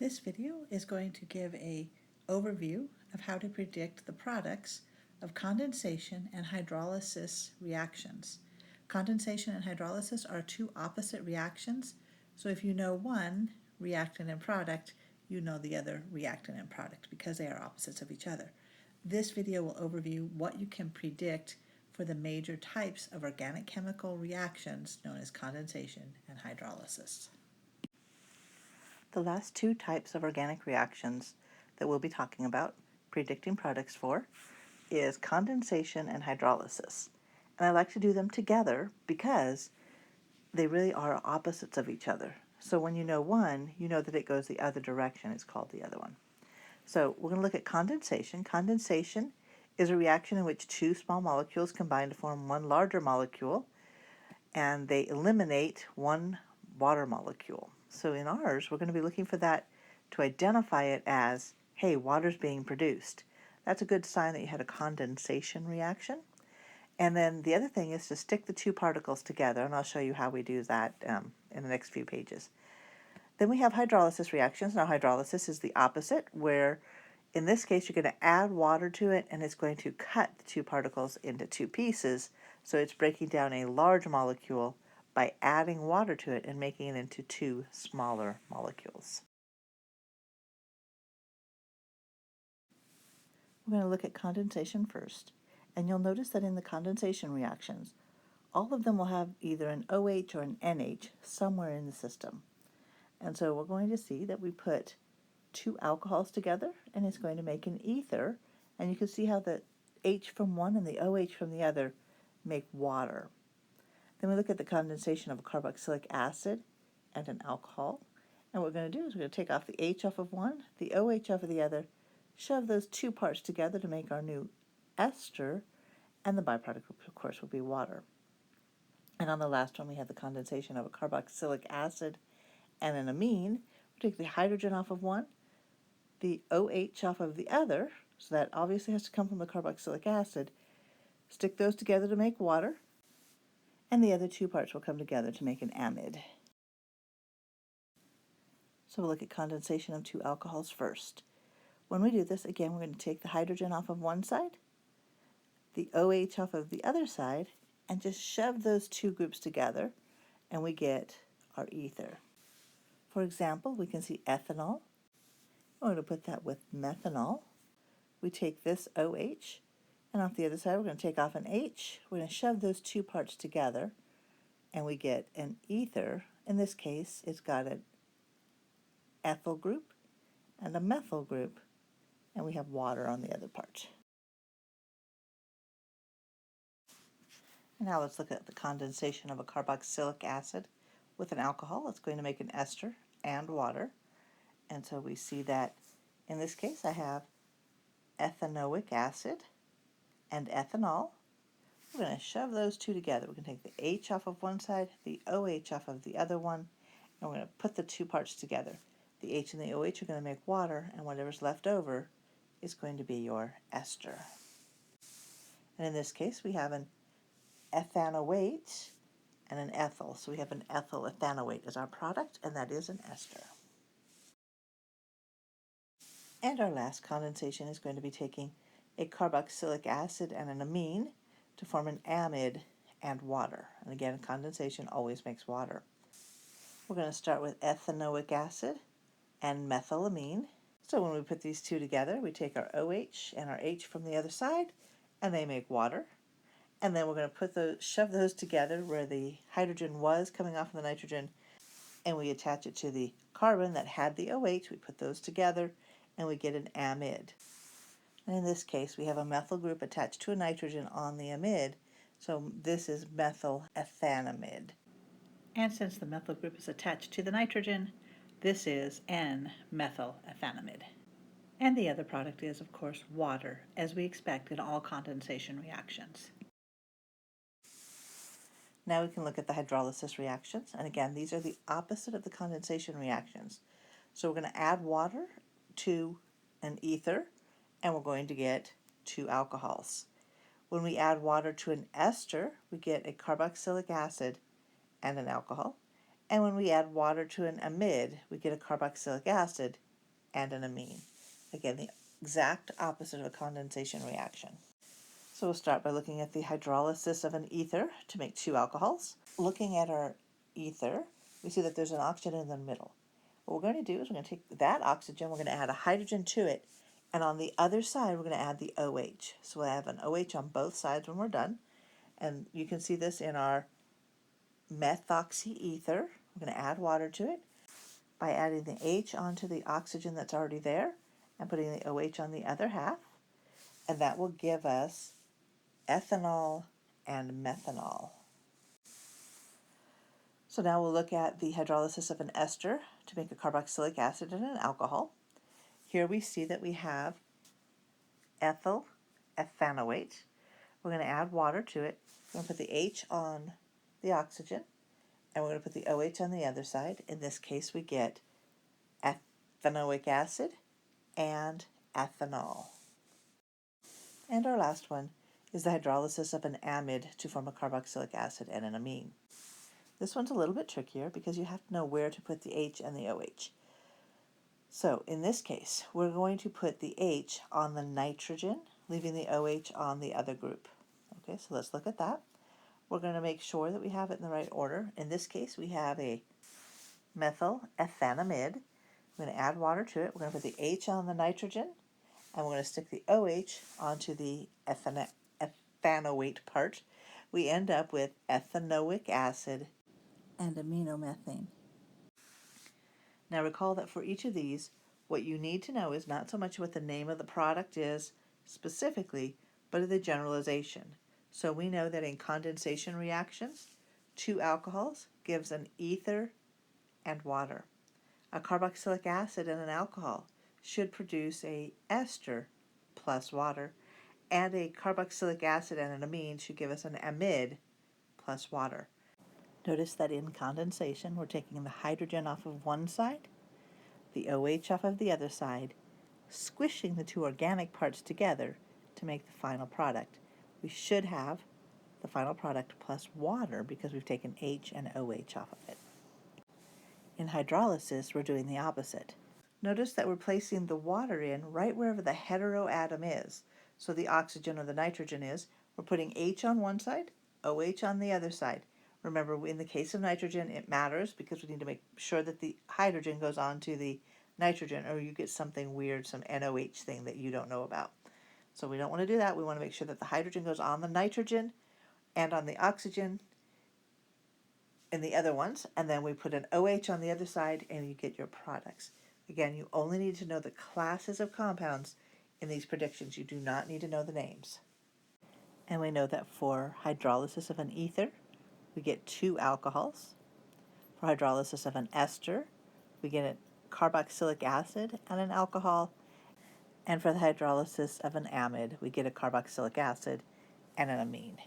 This video is going to give an overview of how to predict the products of condensation and hydrolysis reactions. Condensation and hydrolysis are two opposite reactions, so if you know one reactant and product, you know the other reactant and product because they are opposites of each other. This video will overview what you can predict for the major types of organic chemical reactions known as condensation and hydrolysis. The last two types of organic reactions that we'll be talking about, predicting products for, is condensation and hydrolysis. And I like to do them together because they really are opposites of each other. So when you know one, you know that it goes the other direction. It's called the other one. So we're going to look at condensation. Condensation is a reaction in which two small molecules combine to form one larger molecule, and they eliminate one water molecule. So in ours, we're going to be looking for that to identify it as, hey, water's being produced. That's a good sign that you had a condensation reaction. And then the other thing is to stick the two particles together, and I'll show you how we do that in the next few pages. Then we have hydrolysis reactions. Now hydrolysis is the opposite, where in this case you're going to add water to it, and it's going to cut the two particles into two pieces. So it's breaking down a large molecule by adding water to it and making it into two smaller molecules. We're going to look at condensation first, and you'll notice that in the condensation reactions, all of them will have either an OH or an NH somewhere in the system. And so we're going to see that we put two alcohols together, and it's going to make an ether, and you can see how the H from one and the OH from the other make water. Then we look at the condensation of a carboxylic acid and an alcohol. And what we're going to do is we're going to take off the H off of one, the OH off of the other, shove those two parts together to make our new ester, and the byproduct, of course, will be water. And on the last one, we have the condensation of a carboxylic acid and an amine. We take the hydrogen off of one, the OH off of the other, so that obviously has to come from the carboxylic acid, stick those together to make water, and the other two parts will come together to make an amide. So we'll look at condensation of two alcohols first. When we do this, again, we're going to take the hydrogen off of one side, the OH off of the other side, and just shove those two groups together, and we get our ether. For example, we can see ethanol. We're going to put that with methanol. We take this OH, and off the other side, we're going to take off an H. We're going to shove those two parts together, and we get an ether. In this case, it's got an ethyl group and a methyl group, and we have water on the other part. Now let's look at the condensation of a carboxylic acid with an alcohol. It's going to make an ester and water. And so we see that in this case I have ethanoic acid and ethanol. We're going to shove those two together. We're going to take the H off of one side, the OH off of the other one, and we're going to put the two parts together. The H and the OH are going to make water, and whatever's left over is going to be your ester. And in this case, we have an ethanoate and an ethyl. So we have an ethyl ethanoate as our product, and that is an ester. And our last condensation is going to be taking a carboxylic acid and an amine to form an amide and water. And again, condensation always makes water. We're going to start with ethanoic acid and methylamine. So when we put these two together, we take our OH and our H from the other side, and they make water. And then we're going to shove those together where the hydrogen was coming off of the nitrogen, and we attach it to the carbon that had the OH. We put those together, and we get an amide. And in this case, we have a methyl group attached to a nitrogen on the amide, so this is methyl ethanamide. And since the methyl group is attached to the nitrogen, this is N-methyl ethanamide. And the other product is, of course, water, as we expect in all condensation reactions. Now we can look at the hydrolysis reactions, and again, these are the opposite of the condensation reactions. So we're going to add water to an ether, and we're going to get two alcohols. When we add water to an ester, we get a carboxylic acid and an alcohol. And when we add water to an amide, we get a carboxylic acid and an amine. Again, the exact opposite of a condensation reaction. So we'll start by looking at the hydrolysis of an ether to make two alcohols. Looking at our ether, we see that there's an oxygen in the middle. What we're going to do is we're going to take that oxygen, we're going to add a hydrogen to it, and on the other side we're going to add the OH. So we'll have an OH on both sides when we're done. And you can see this in our methoxy ether. We're going to add water to it by adding the H onto the oxygen that's already there and putting the OH on the other half. And that will give us ethanol and methanol. So now we'll look at the hydrolysis of an ester to make a carboxylic acid and an alcohol. Here we see that we have ethyl ethanoate. We're going to add water to it. We're going to put the H on the oxygen, and we're going to put the OH on the other side. In this case, we get ethanoic acid and ethanol. And our last one is the hydrolysis of an amide to form a carboxylic acid and an amine. This one's a little bit trickier because you have to know where to put the H and the OH. So in this case, we're going to put the H on the nitrogen, leaving the OH on the other group. Okay, so let's look at that. We're going to make sure that we have it in the right order. In this case, we have a methyl ethanamide. We're going to add water to it. We're going to put the H on the nitrogen, and we're going to stick the OH onto the ethanoate part. We end up with ethanoic acid and aminomethane. Now recall that for each of these, what you need to know is not so much what the name of the product is specifically, but the generalization. So we know that in condensation reactions, two alcohols gives an ether and water. A carboxylic acid and an alcohol should produce a ester plus water, and a carboxylic acid and an amine should give us an amide plus water. Notice that in condensation, we're taking the hydrogen off of one side, the OH off of the other side, squishing the two organic parts together to make the final product. We should have the final product plus water because we've taken H and OH off of it. In hydrolysis, we're doing the opposite. Notice that we're placing the water in right wherever the heteroatom is. So the oxygen or the nitrogen is. We're putting H on one side, OH on the other side. Remember, in the case of nitrogen, it matters because we need to make sure that the hydrogen goes on to the nitrogen, or you get something weird, some NOH thing that you don't know about. So we don't want to do that. We want to make sure that the hydrogen goes on the nitrogen and on the oxygen in the other ones, and then we put an OH on the other side and you get your products. Again, you only need to know the classes of compounds in these predictions. You do not need to know the names. And we know that for hydrolysis of an ether, we get two alcohols. For hydrolysis of an ester, we get a carboxylic acid and an alcohol. And for the hydrolysis of an amide, we get a carboxylic acid and an amine.